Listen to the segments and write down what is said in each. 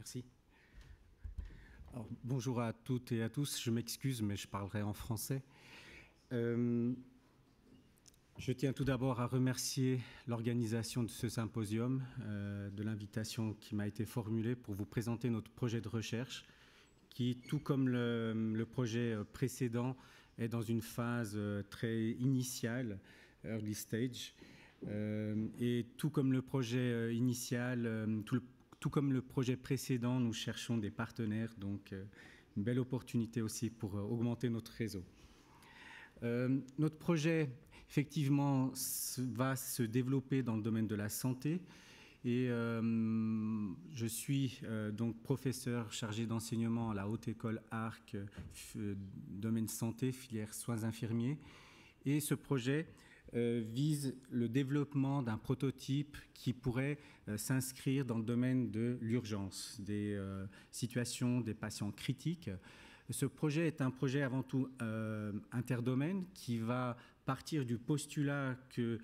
Merci. Alors, bonjour à toutes et à tous. Je m'excuse, mais je parlerai en français. Je tiens tout d'abord à remercier l'organisation de ce symposium, de l'invitation qui m'a été formulée pour vous présenter notre projet de recherche, qui, tout comme le projet précédent, est dans une phase très initiale, early stage. Et tout comme le projet initial, tout comme le projet précédent, nous cherchons des partenaires, donc une belle opportunité aussi pour augmenter notre réseau. Notre projet, effectivement, va se développer dans le domaine de la santé et je suis donc professeur chargé d'enseignement à la Haute École Arc, domaine santé, filière soins infirmiers. Et ce projet vise le développement d'un prototype qui pourrait s'inscrire dans le domaine de l'urgence, des situations des patients critiques. Ce projet est un projet avant tout interdomaine qui va partir du postulat que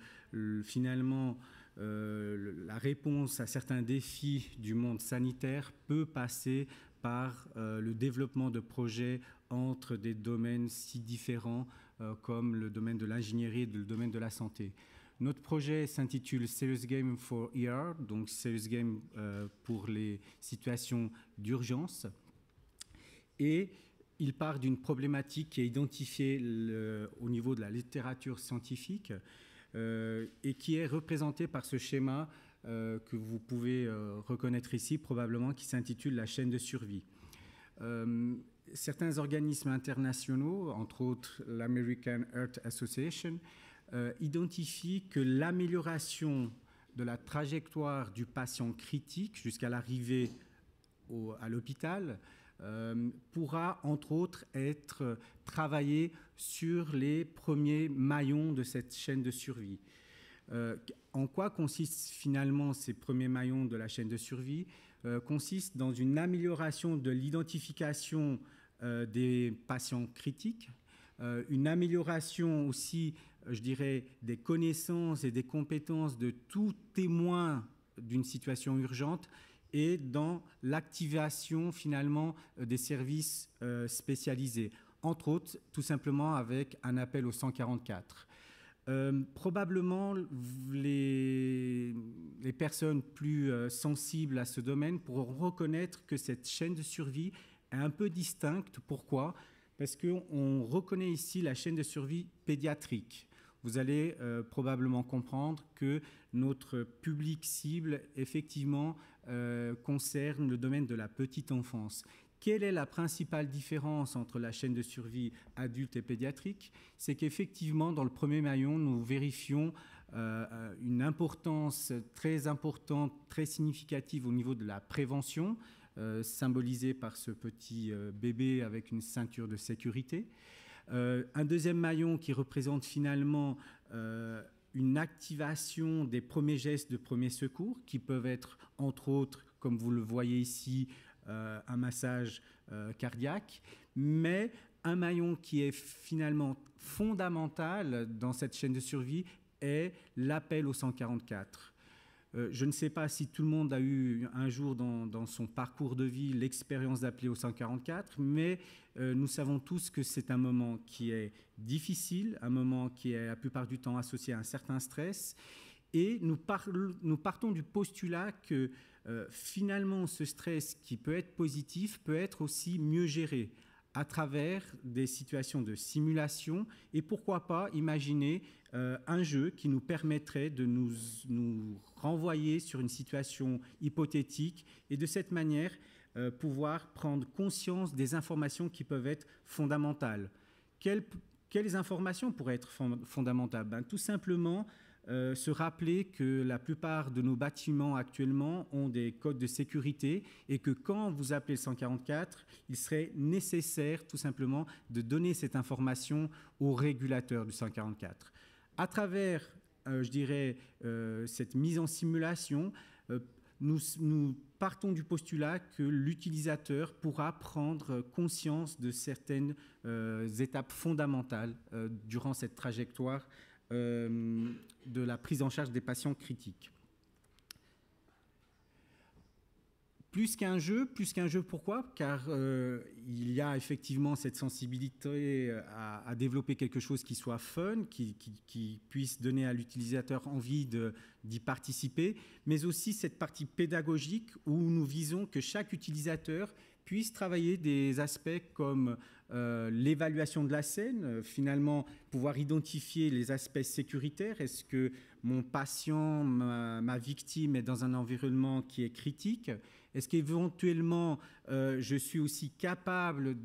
finalement la réponse à certains défis du monde sanitaire peut passer par le développement de projets entre des domaines si différents comme le domaine de l'ingénierie et le domaine de la santé. Notre projet s'intitule Serious Game for ER, donc Serious Game pour les situations d'urgence. Et il part d'une problématique qui est identifiée au niveau de la littérature scientifique et qui est représentée par ce schéma que vous pouvez reconnaître ici probablement, qui s'intitule la chaîne de survie. Certains organismes internationaux, entre autres l'American Heart Association, identifient que l'amélioration de la trajectoire du patient critique jusqu'à l'arrivée à l'hôpital pourra, entre autres, être travaillé sur les premiers maillons de cette chaîne de survie. En quoi consistent finalement ces premiers maillons de la chaîne de survie? Consiste dans une amélioration de l'identification des patients critiques, une amélioration aussi, je dirais, des connaissances et des compétences de tout témoin d'une situation urgente et dans l'activation finalement des services spécialisés, entre autres tout simplement avec un appel au 144. Probablement les personnes plus sensibles à ce domaine pourront reconnaître que cette chaîne de survie est un peu distincte. Pourquoi? Parce qu'on reconnaît ici la chaîne de survie pédiatrique. Vous allez probablement comprendre que notre public cible, effectivement, concerne le domaine de la petite enfance. Quelle est la principale différence entre la chaîne de survie adulte et pédiatrique? C'est qu'effectivement, dans le premier maillon, nous vérifions une importance très importante, très significative au niveau de la prévention, symbolisée par ce petit bébé avec une ceinture de sécurité. Un deuxième maillon qui représente finalement une activation des premiers gestes de premier secours qui peuvent être, entre autres, comme vous le voyez ici, un massage cardiaque, mais un maillon qui est finalement fondamental dans cette chaîne de survie est l'appel au 144. Je ne sais pas si tout le monde a eu un jour dans son parcours de vie l'expérience d'appeler au 144, mais nous savons tous que c'est un moment qui est difficile, un moment qui est la plupart du temps associé à un certain stress, et nous partons du postulat que finalement ce stress qui peut être positif peut être aussi mieux géré à travers des situations de simulation et pourquoi pas imaginer un jeu qui nous permettrait de nous renvoyer sur une situation hypothétique et de cette manière pouvoir prendre conscience des informations qui peuvent être fondamentales. Quelles informations pourraient être fondamentales? Tout simplement se rappeler que la plupart de nos bâtiments actuellement ont des codes de sécurité et que quand vous appelez le 144, il serait nécessaire tout simplement de donner cette information au régulateur du 144. À travers, je dirais, cette mise en simulation, nous partons du postulat que l'utilisateur pourra prendre conscience de certaines étapes fondamentales durant cette trajectoire de la prise en charge des patients critiques. Plus qu'un jeu, pourquoi? Car il y a effectivement cette sensibilité à développer quelque chose qui soit fun, qui puisse donner à l'utilisateur envie d'y participer, mais aussi cette partie pédagogique où nous visons que chaque utilisateur puisse travailler des aspects comme l'évaluation de la scène, finalement pouvoir identifier les aspects sécuritaires. Est-ce que mon patient, ma victime est dans un environnement qui est critique? Est-ce qu'éventuellement, je suis aussi capable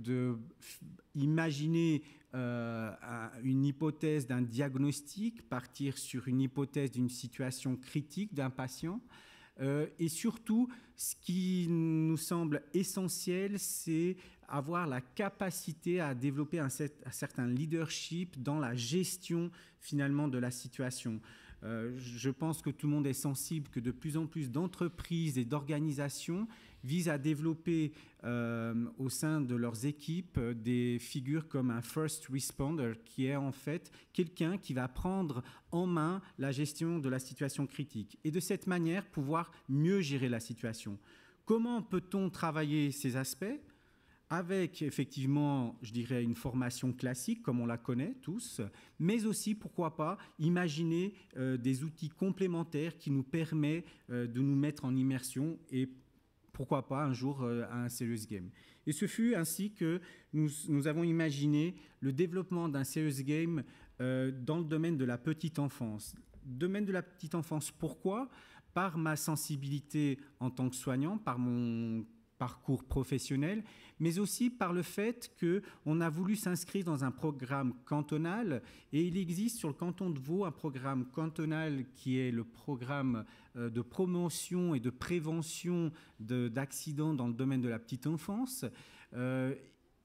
d'imaginer une hypothèse d'un diagnostic, partir sur une hypothèse d'une situation critique d'un patient? Et surtout, ce qui nous semble essentiel, c'est avoir la capacité à développer un certain leadership dans la gestion finalement de la situation. Je pense que tout le monde est sensible que de plus en plus d'entreprises et d'organisations visent à développer au sein de leurs équipes des figures comme un first responder, qui est en fait quelqu'un qui va prendre en main la gestion de la situation critique et de cette manière pouvoir mieux gérer la situation. Comment peut-on travailler ces aspects ? Avec effectivement, je dirais, une formation classique comme on la connaît tous, mais aussi, pourquoi pas, imaginer des outils complémentaires qui nous permettent de nous mettre en immersion et pourquoi pas un jour à un serious game. Et ce fut ainsi que nous avons imaginé le développement d'un serious game dans le domaine de la petite enfance. Domaine de la petite enfance, pourquoi ? Par ma sensibilité en tant que soignant, par mon parcours professionnel, mais aussi par le fait qu'on a voulu s'inscrire dans un programme cantonal et il existe sur le canton de Vaud un programme cantonal qui est le programme de promotion et de prévention d'accidents dans le domaine de la petite enfance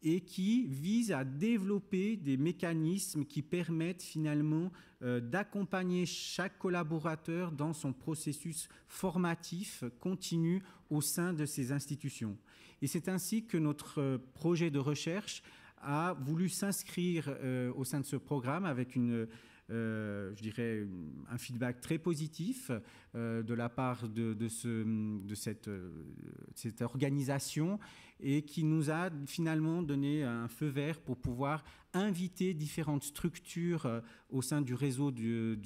et qui vise à développer des mécanismes qui permettent finalement d'accompagner chaque collaborateur dans son processus formatif continu au sein de ces institutions. Et c'est ainsi que notre projet de recherche a voulu s'inscrire au sein de ce programme avec je dirais, un feedback très positif de la part de cette organisation et qui nous a finalement donné un feu vert pour pouvoir inviter différentes structures au sein du réseau du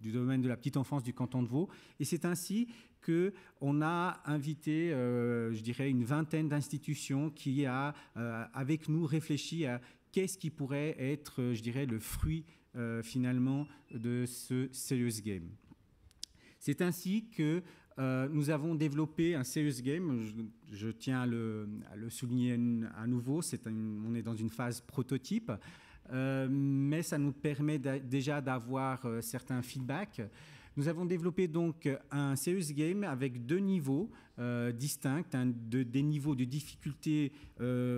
domaine de la petite enfance du canton de Vaud. Et c'est ainsi qu'on a invité, je dirais, une vingtaine d'institutions qui a, avec nous, réfléchi à qu'est-ce qui pourrait être, je dirais, le fruit finalement de ce serious game. C'est ainsi que nous avons développé un serious game. Je tiens à le souligner à nouveau. On est dans une phase prototype, mais ça nous permet déjà d'avoir certains feedbacks. Nous avons développé donc un serious game avec deux niveaux distincts, des niveaux de difficulté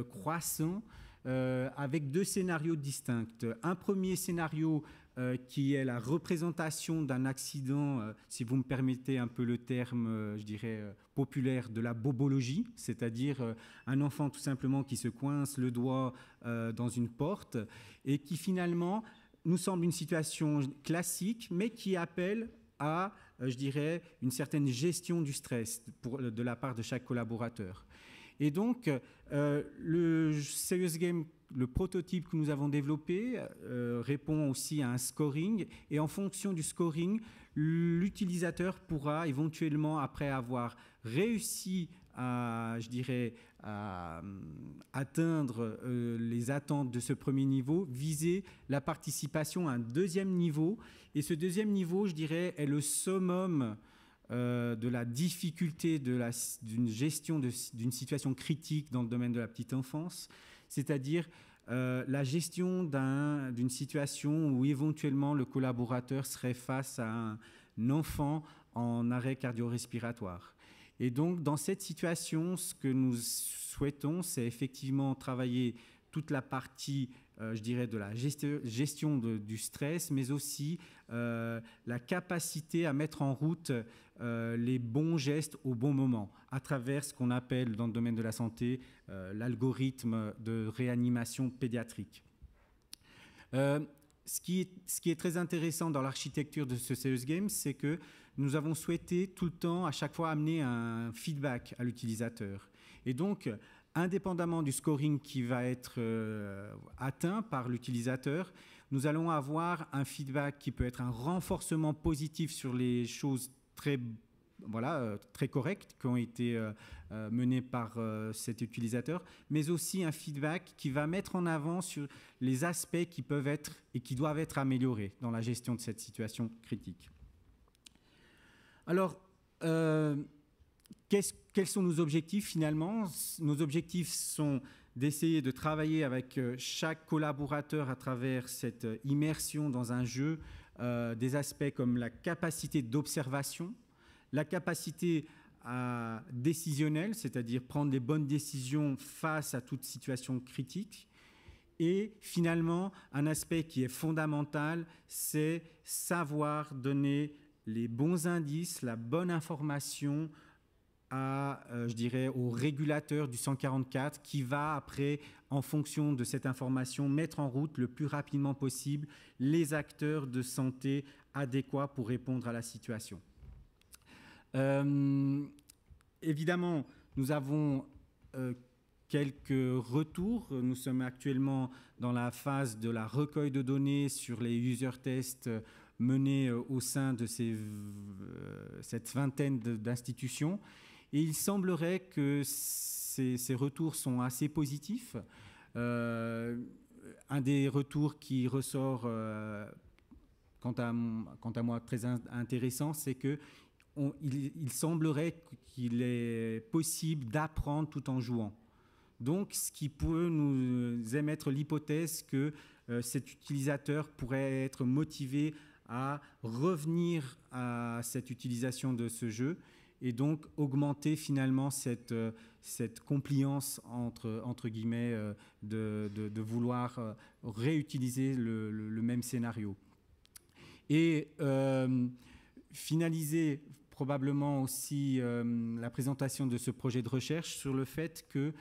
croissants, avec deux scénarios distincts. Un premier scénario qui est la représentation d'un accident, si vous me permettez un peu le terme, je dirais, populaire, de la bobologie, c'est-à-dire un enfant tout simplement qui se coince le doigt dans une porte et qui finalement nous semble une situation classique, mais qui appelle à, je dirais, une certaine gestion du stress de la part de chaque collaborateur. Et donc, le Serious Game, le prototype que nous avons développé, répond aussi à un scoring. Et en fonction du scoring, l'utilisateur pourra éventuellement, après avoir réussi à, je dirais, à atteindre les attentes de ce premier niveau, viser la participation à un deuxième niveau. Et ce deuxième niveau, je dirais, est le summum de la difficulté d'une gestion d'une situation critique dans le domaine de la petite enfance, c'est-à-dire la gestion d'une situation où éventuellement le collaborateur serait face à un enfant en arrêt cardio-respiratoire. Et donc, dans cette situation, ce que nous souhaitons, c'est effectivement travailler toute la partie, je dirais, de la gestion du stress, mais aussi la capacité à mettre en route les bons gestes au bon moment, à travers ce qu'on appelle, dans le domaine de la santé, l'algorithme de réanimation pédiatrique. ce qui est très intéressant dans l'architecture de ce Serious Game, c'est que nous avons souhaité tout le temps, à chaque fois, amener un feedback à l'utilisateur. Et donc, indépendamment du scoring qui va être atteint par l'utilisateur, nous allons avoir un feedback qui peut être un renforcement positif sur les choses très correctes qui ont été menées par cet utilisateur, mais aussi un feedback qui va mettre en avant sur les aspects qui peuvent être et qui doivent être améliorés dans la gestion de cette situation critique. Alors, quels sont nos objectifs finalement? Nos objectifs sont d'essayer de travailler avec chaque collaborateur à travers cette immersion dans un jeu, des aspects comme la capacité d'observation, la capacité décisionnelle, c'est-à-dire prendre les bonnes décisions face à toute situation critique, et finalement, un aspect qui est fondamental, c'est savoir donner les bons indices, la bonne information je dirais, au régulateur du 144 qui va après, en fonction de cette information, mettre en route le plus rapidement possible les acteurs de santé adéquats pour répondre à la situation. Évidemment, nous avons quelques retours. Nous sommes actuellement dans la phase de la recueil de données sur les user tests menés au sein de cette vingtaine d'institutions. Et il semblerait que ces retours sont assez positifs. Un des retours qui ressort, quant à moi, très intéressant, c'est qu'il semblerait qu'il est possible d'apprendre tout en jouant. Donc, ce qui peut nous émettre l'hypothèse que cet utilisateur pourrait être motivé à revenir à cette utilisation de ce jeu et donc augmenter finalement cette compliance entre guillemets de vouloir réutiliser le même scénario. Et finaliser probablement aussi la présentation de ce projet de recherche sur le fait que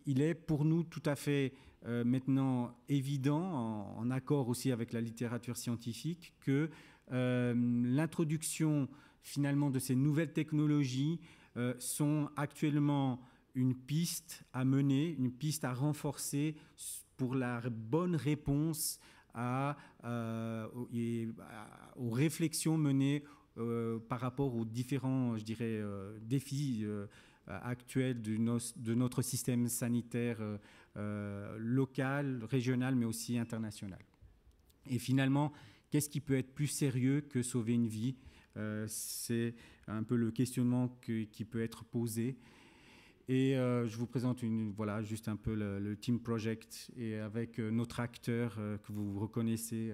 il est pour nous tout à fait maintenant évident, en accord aussi avec la littérature scientifique, que l'introduction finalement de ces nouvelles technologies sont actuellement une piste à mener, une piste à renforcer pour la bonne réponse aux réflexions menées par rapport aux différents, je dirais, défis actuels de notre système sanitaire local, régional, mais aussi international. Et finalement, qu'est-ce qui peut être plus sérieux que sauver une vie? C'est un peu le questionnement qui peut être posé. Et je vous présente juste un peu le Team Project et avec notre acteur que vous reconnaissez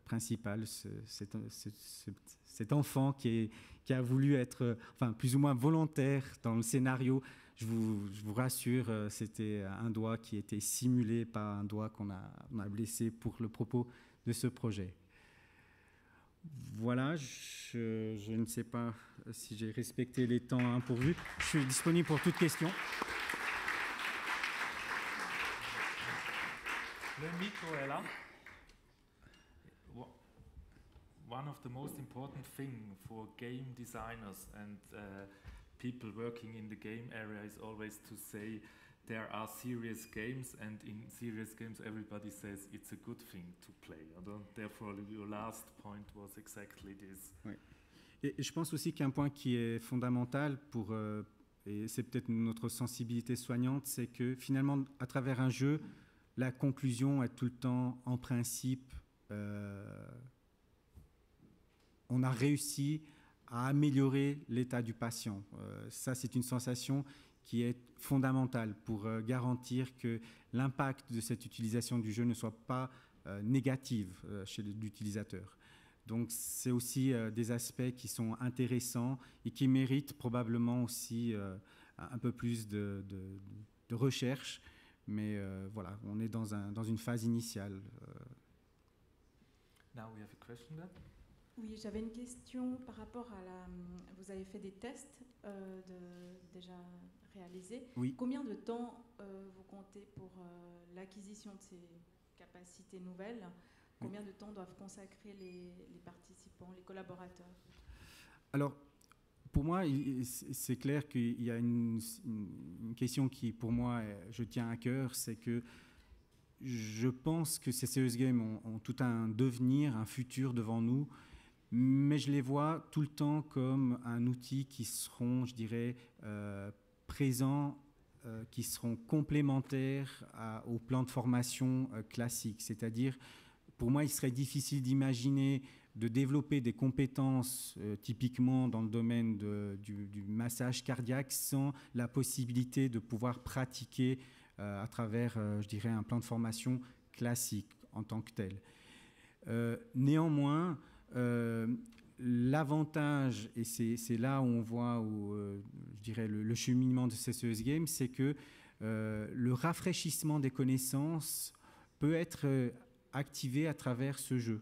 principal, cet enfant qui a voulu être plus ou moins volontaire dans le scénario. Je vous rassure, c'était un doigt qui était simulé, pas un doigt qu'on a blessé pour le propos de ce projet. Voilà, je ne sais pas si j'ai respecté les temps impourvus. Je suis disponible pour toute question. Le micro est là. One of the most important things for game designers and people working in the game area is always to say there are serious games, and in serious games everybody says it's a good thing to play. Therefore, your last point was exactly this. Oui. Et je pense aussi qu'un point qui est fondamental et c'est peut-être notre sensibilité soignante, c'est que finalement, à travers un jeu, la conclusion est tout le temps, en principe, on a réussi à améliorer l'état du patient. Ça, c'est une sensation qui est fondamentale pour garantir que l'impact de cette utilisation du jeu ne soit pas négatif chez l'utilisateur. Donc, c'est aussi des aspects qui sont intéressants et qui méritent probablement aussi un peu plus de recherche. Mais voilà, on est dans une phase initiale. Now we have a question there. Oui, j'avais une question par rapport à vous avez fait des tests déjà réalisés. Oui. Combien de temps vous comptez pour l'acquisition de ces capacités nouvelles, combien de temps doivent consacrer les participants, les collaborateurs? Alors, pour moi, c'est clair qu'il y a une question qui, pour moi, je tiens à cœur, c'est que je pense que ces Serious Games ont tout un devenir, un futur devant nous, mais je les vois tout le temps comme un outil qui seront, je dirais, présents, qui seront complémentaires au plan de formation classique. C'est-à-dire, pour moi, il serait difficile d'imaginer de développer des compétences typiquement dans le domaine du massage cardiaque sans la possibilité de pouvoir pratiquer à travers, je dirais, un plan de formation classique en tant que tel. Néanmoins, l'avantage, et c'est là où on voit je dirais, le cheminement de ces Serious Games, c'est que le rafraîchissement des connaissances peut être activé à travers ce jeu.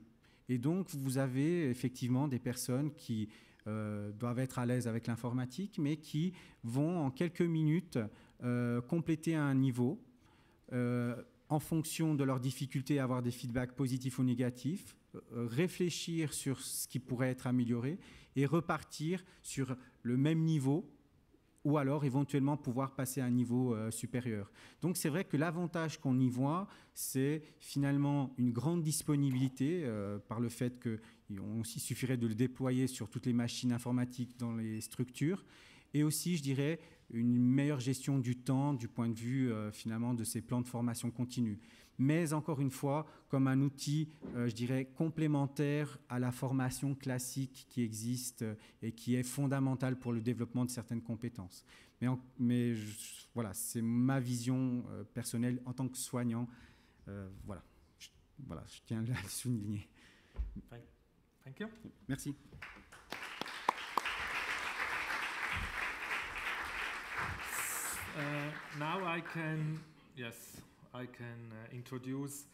Et donc, vous avez effectivement des personnes qui doivent être à l'aise avec l'informatique, mais qui vont en quelques minutes compléter un niveau en fonction de leurs difficultés à avoir des feedbacks positifs ou négatifs, réfléchir sur ce qui pourrait être amélioré et repartir sur le même niveau ou alors éventuellement pouvoir passer à un niveau supérieur. Donc c'est vrai que l'avantage qu'on y voit, c'est finalement une grande disponibilité par le fait qu'il suffirait de le déployer sur toutes les machines informatiques dans les structures, et aussi, je dirais, une meilleure gestion du temps du point de vue finalement de ces plans de formation continue. Mais encore une fois, comme un outil, je dirais, complémentaire à la formation classique qui existe et qui est fondamentale pour le développement de certaines compétences. Mais voilà, c'est ma vision personnelle en tant que soignant. Voilà, je tiens à le souligner. Thank you. Merci. Now I can introduce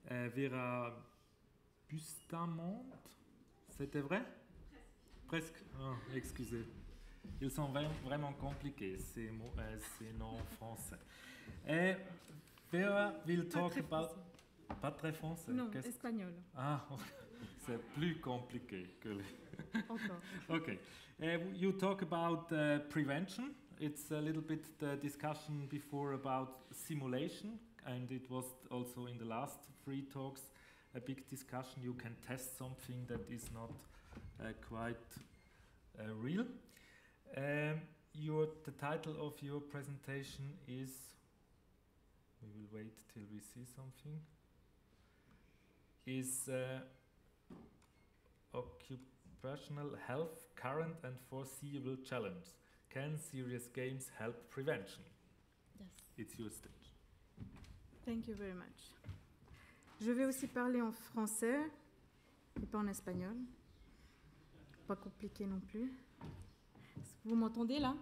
Vera Bustamante. C'était vrai? Presque. Oh, excusez. Ils sont vraiment compliqués, ces noms français. Vera will talk about... Pas très français? Non, espagnol. Ah, c'est plus compliqué que les... Encore. Okay. You talk about prevention. It's a little bit the discussion before about simulation, and it was also in the last 3 talks a big discussion. You can test something that is not quite real. The title of your presentation is, we will wait till we see something, is Occupational Health, Current and Foreseeable Challenges. Can serious games help prevention? Yes. It's your stage. Thank you very much. Je vais aussi parler en français et pas en espagnol. Pas compliqué non plus. Vous m'entendez là?